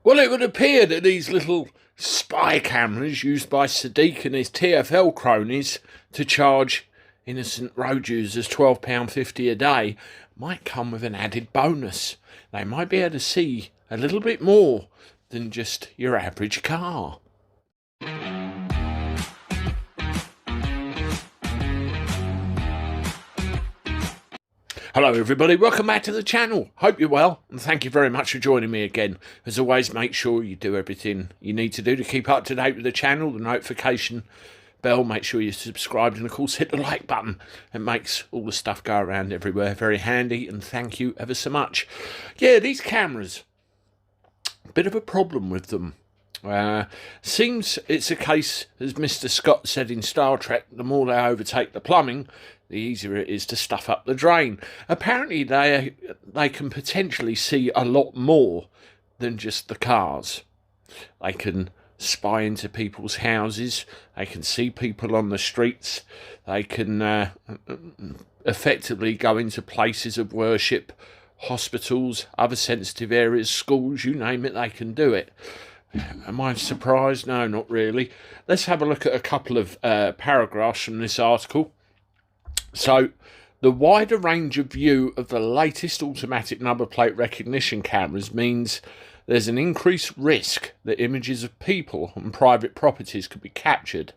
Well, it would appear that these little spy cameras used by Sadiq and his TFL cronies to charge innocent road users £12.50 a day might come with an added bonus. They might be able to see a little bit more than just your average car. Hello everybody, welcome back to the channel. Hope you're well and thank you very much for joining me again. As always, make sure you do everything you need to do to keep up to date with the channel, the notification bell, make sure you're subscribed and of course hit the like button. It makes all the stuff go around everywhere, very handy, and thank you ever so much. Yeah, these cameras, a bit of a problem with them. Seems it's a case, as Mr. Scott said in Star Trek, the more they overtake the plumbing, the easier it is to stuff up the drain. Apparently they can potentially see a lot more than just the cars. They can spy into people's houses, they can see people on the streets, they can effectively go into places of worship, hospitals, other sensitive areas, schools, you name it, they can do it. Am I surprised? No, not really. Let's have a look at a couple of paragraphs from this article. So, the wider range of view of the latest automatic number plate recognition cameras means there's an increased risk that images of people and private properties could be captured.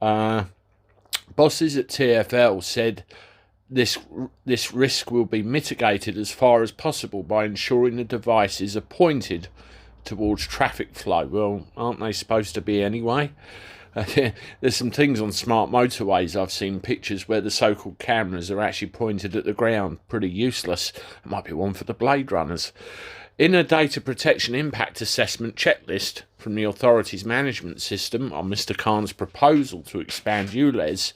Bosses at TfL said this risk will be mitigated as far as possible by ensuring the devices are pointed towards traffic flow. Well, aren't they supposed to be anyway? There's some things on smart motorways I've seen pictures where the so-called cameras are actually pointed at the ground. Pretty useless. It might be one for the Blade Runners. In a data protection impact assessment checklist from the authority's management system on Mr. Khan's proposal to expand ULEZ,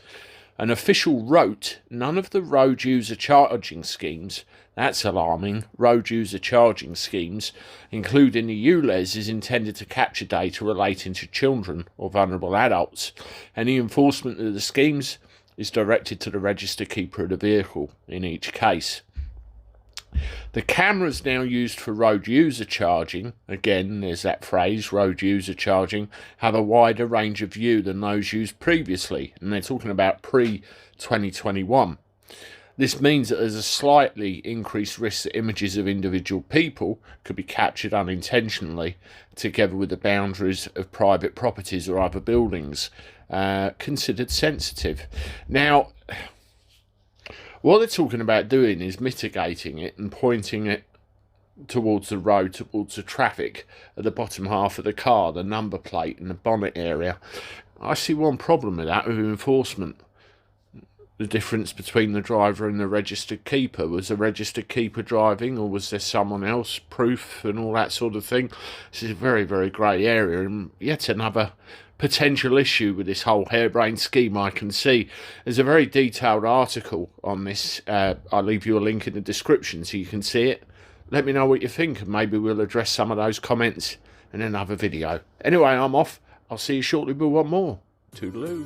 an official wrote none of the road user charging schemes, that's alarming, road user charging schemes, including the ULEZ, is intended to capture data relating to children or vulnerable adults. Any enforcement of the schemes is directed to the register keeper of the vehicle in each case. The cameras now used for road user charging, again there's that phrase, road user charging, have a wider range of view than those used previously, and they're talking about pre-2021. This means that there's a slightly increased risk that images of individual people could be captured unintentionally, together with the boundaries of private properties or other buildings considered sensitive. Now, what they're talking about doing is mitigating it and pointing it towards the road, towards the traffic at the bottom half of the car, the number plate and the bonnet area. I see one problem with that, with enforcement. The difference between the driver and the registered keeper. Was the registered keeper driving, or was there someone else? Proof and all that sort of thing. This is a very, very grey area, and yet another potential issue with this whole harebrained scheme I can see. There's a very detailed article on this. I'll leave you a link in the description so you can see it. Let me know what you think, and maybe we'll address some of those comments in another video. Anyway, I'm off. I'll see you shortly with one more. Toodaloo.